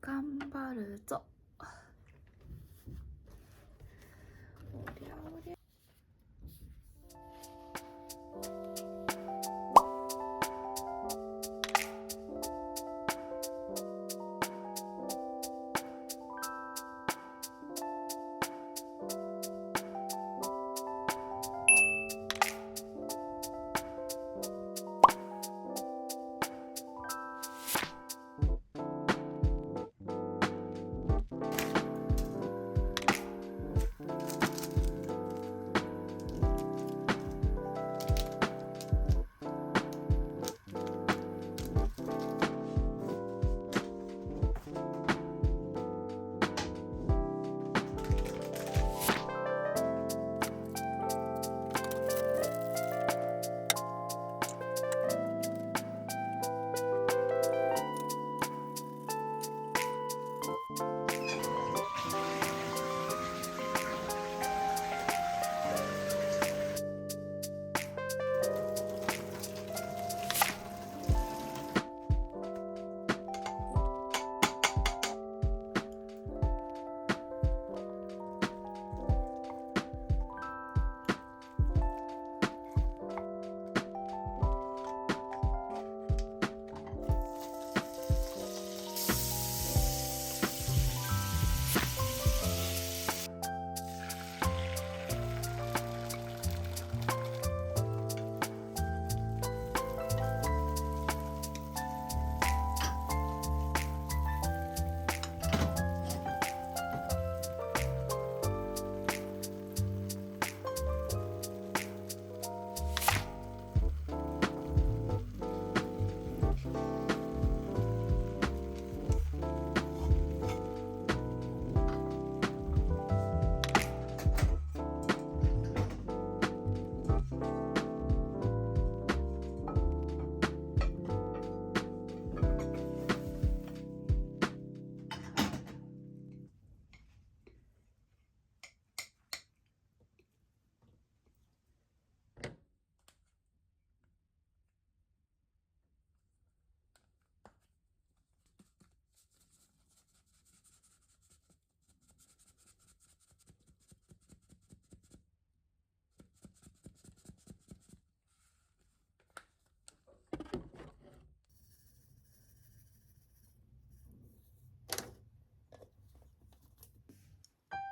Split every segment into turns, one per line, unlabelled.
頑張るぞ。おりゃおりゃ。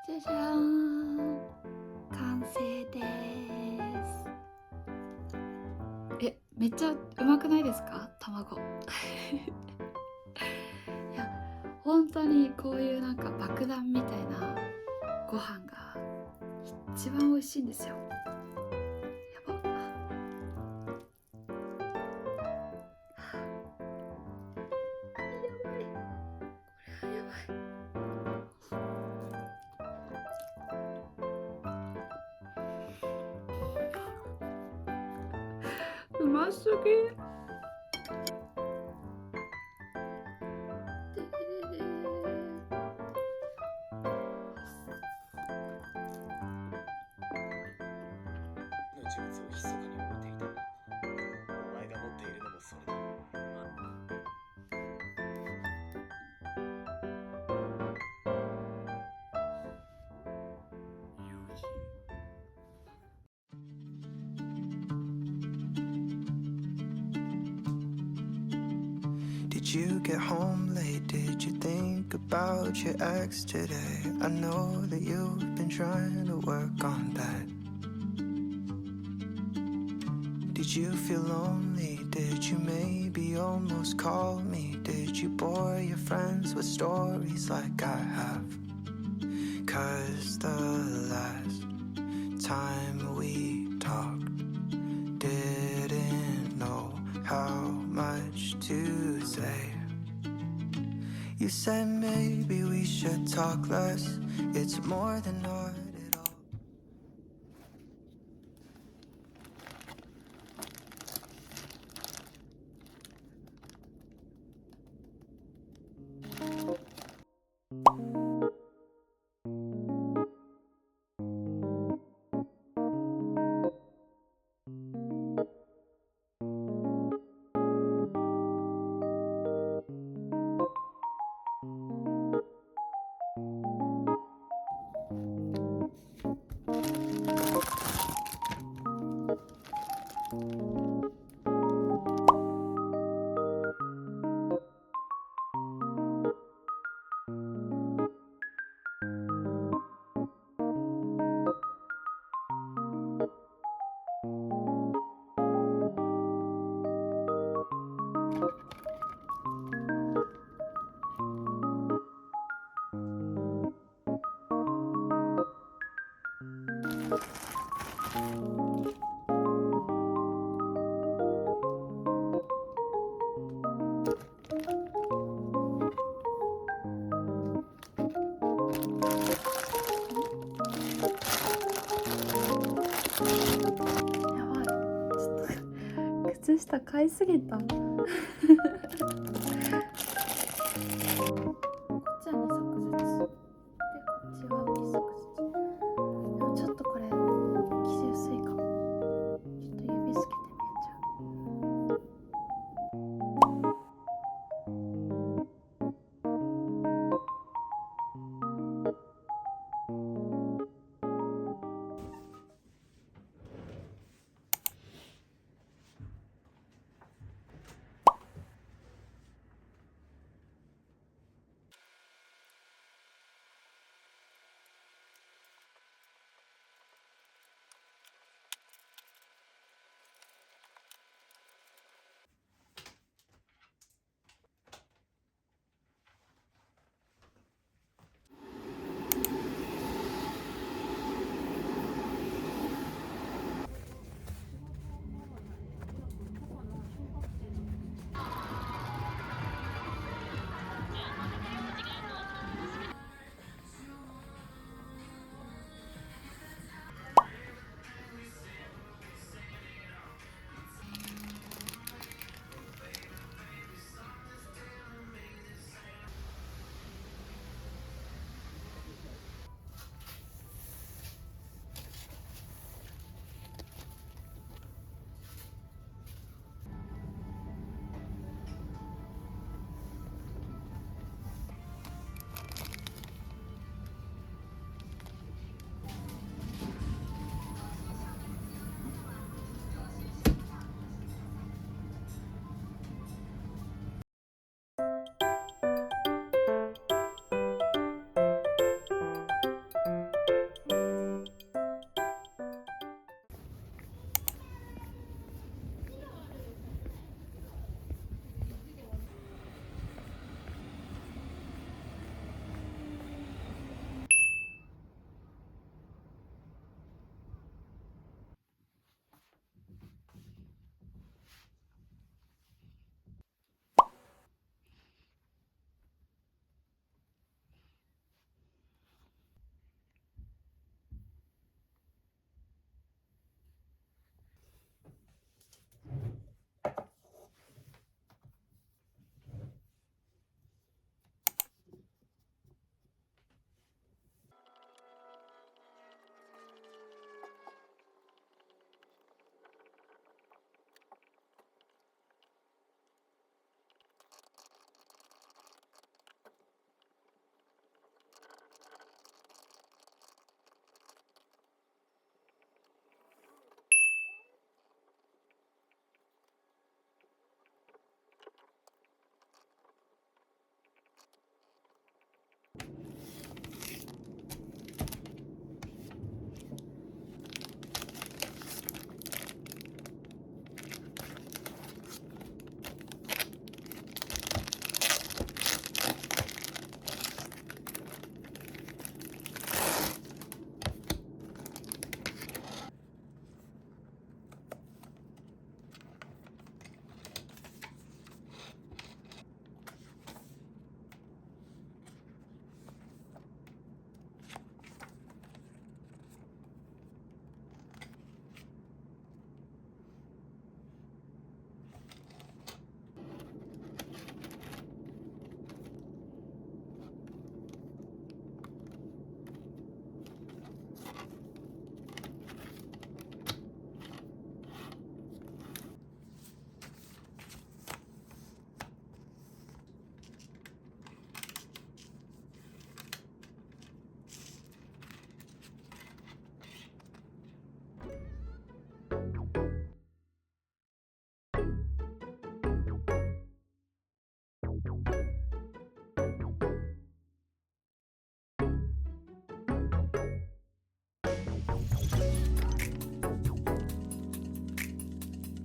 じゃじゃーん、完成です。めっちゃうまくないですか、卵。いや、本当にこういうなんか爆弾みたいなご飯が一番美味しいんですよ。やばっ。うますぎ。
の実物を密かに置いていた。お前が持っているのもそれだ。
Did you get home late? Did you think about your ex today? I know that you've been trying to work on that. Did you feel lonely? Did you maybe almost call me? Did you bore your friends with stories like I have? 'Cause the last time we talked, did You said maybe we should talk less. It's more than not at all.
やばい、ちょっと靴下買いすぎた。こっちは2足ずつで、こっちは1足ずつ。でもちょっとこれ生地薄いかも。ちょっと指つけてみよう。じゃあ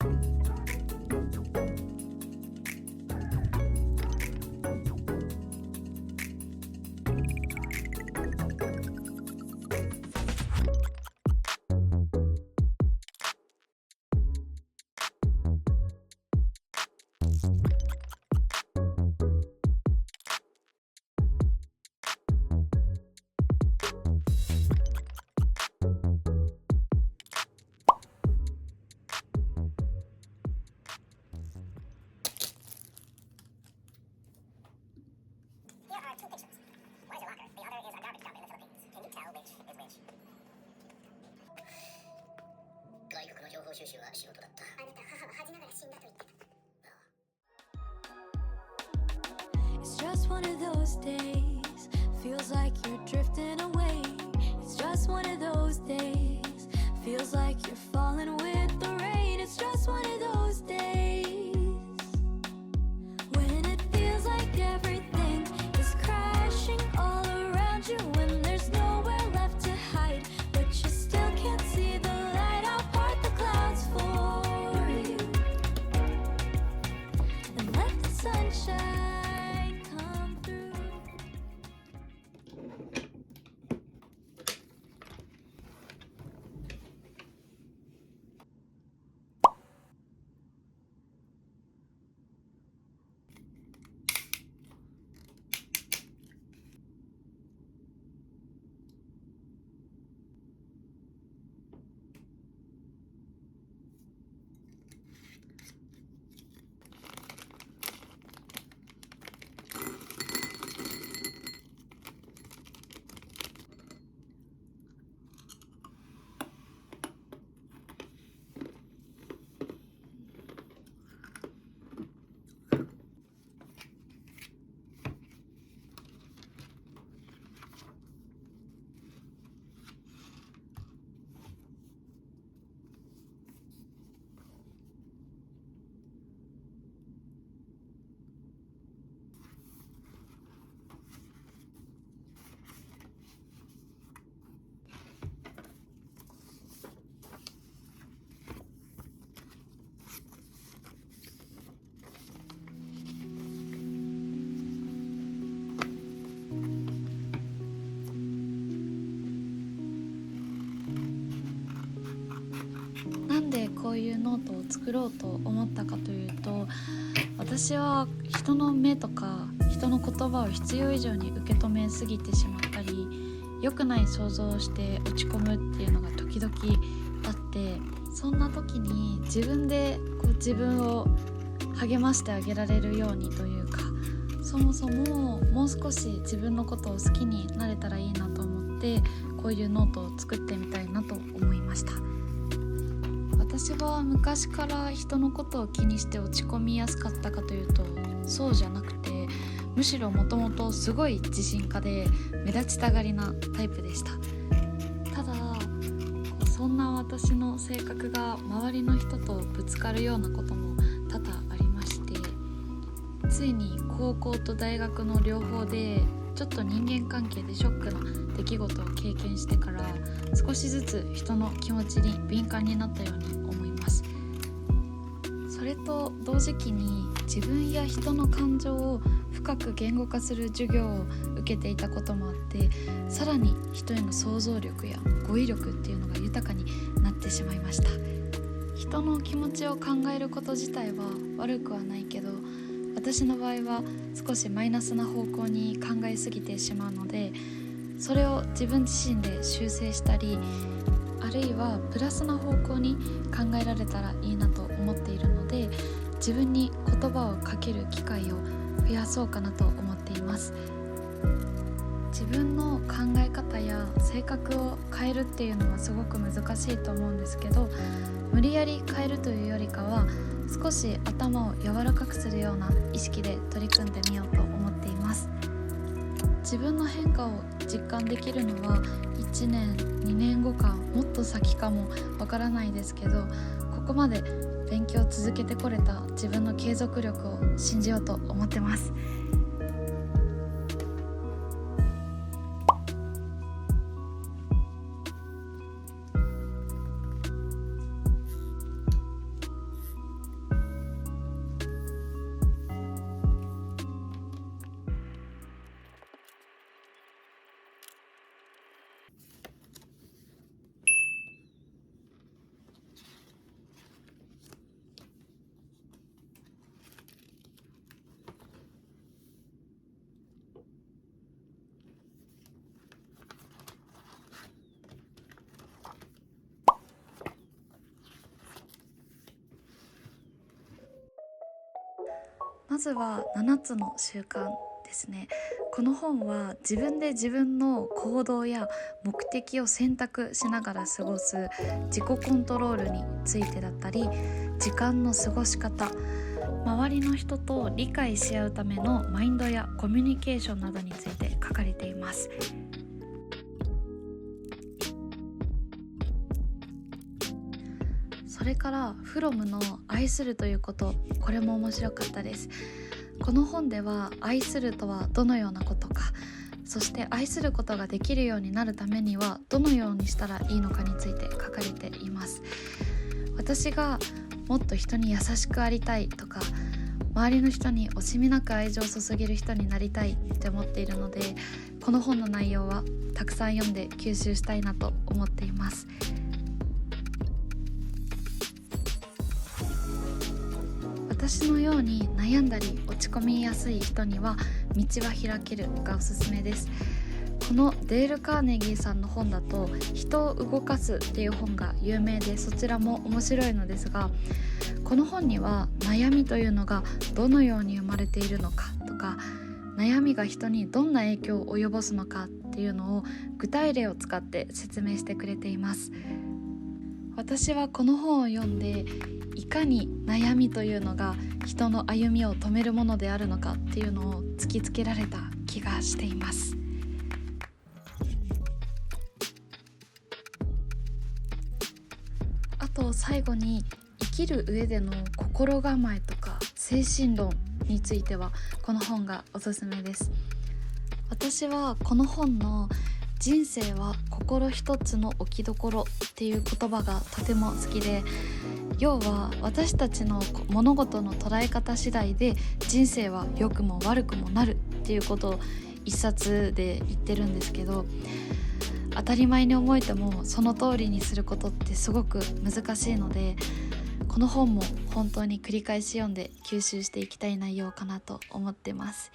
Here are two pictures. One is a locker. The other is a garbage dump in the Philippines. Can you tell which is which? 外国の情報収集は仕事だった。あなた母は恥ながら死んだと言ってた。
It's just one of those days. Feels like you're drifting away. It's just one of those days. Feels like you're falling with the rain. It's just one of those days. When it feels like everything is crashing all around you. When there's nowhere left to hide. But you still can't see the light. I'll part the clouds for you. And let the sunshine come through.
なんでこういうノートを作ろうと思ったかというと、私は人の目とか人の言葉を必要以上に受け止めすぎてしまったり、良くない想像をして落ち込むっていうのが時々あって、そんな時に自分で自分を励ましてあげられるようにというか、そもそももう少し自分のことを好きになれたらいいなと思って、こういうノートを作ってみたいなと思いました。私は昔から人のことを気にして落ち込みやすかったかというと、そうじゃなくて、むしろもともとすごい自信家で目立ちたがりなタイプでした。ただそんな私の性格が周りの人とぶつかるようなことも多々ありまして、ついに高校と大学の両方でちょっと人間関係でショックな出来事を経験してから、少しずつ人の気持ちに敏感になったように思います。それと同時期に自分や人の感情を深く言語化する授業を受けていたこともあって、さらに人への想像力や語彙力っていうのが豊かになってしまいました。人の気持ちを考えること自体は悪くはないけど、私の場合は少しマイナスな方向に考えすぎてしまうので、それを自分自身で修正したり、あるいはプラスな方向に考えられたらいいなと思っているので、自分に言葉をかける機会を増やそうかなと思っています。自分の考え方や性格を変えるっていうのはすごく難しいと思うんですけど、無理やり変えるというよりかは、少し頭を柔らかくするような意識で取り組んでみようと思っています。自分の変化を実感できるのは1年2年後かもっと先かもわからないですけど、ここまで勉強を続けてこれた自分の継続力を信じようと思ってます。まずは7つの習慣ですね。この本は自分で自分の行動や目的を選択しながら過ごす自己コントロールについてだったり、時間の過ごし方、周りの人と理解し合うためのマインドやコミュニケーションなどについて書かれています。それからフロムの愛するということ、これも面白かったです。この本では愛するとはどのようなことか、そして愛することができるようになるためにはどのようにしたらいいのかについて書かれています。私がもっと人に優しくありたいとか、周りの人に惜しみなく愛情を注げる人になりたいって思っているので、この本の内容はたくさん読んで吸収したいなと思っています。私のように悩んだり落ち込みやすい人には道は開けるがおすすめです。このデール・カーネギーさんの本だと人を動かすっていう本が有名で、そちらも面白いのですが、この本には悩みというのがどのように生まれているのかとか、悩みが人にどんな影響を及ぼすのかっていうのを具体例を使って説明してくれています。私はこの本を読んで、いかに悩みというのが人の歩みを止めるものであるのかっていうのを突きつけられた気がしています。あと最後に、生きる上での心構えとか精神論についてはこの本がおすすめです。私はこの本の人生は心一つの置きどころっていう言葉がとても好きで、要は私たちの物事の捉え方次第で人生は良くも悪くもなるっていうことを一冊で言ってるんですけど、当たり前に思えてもその通りにすることってすごく難しいので、この本も本当に繰り返し読んで吸収していきたい内容かなと思ってます。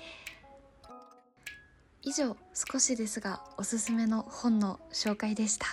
以上、少しですがおすすめの本の紹介でした。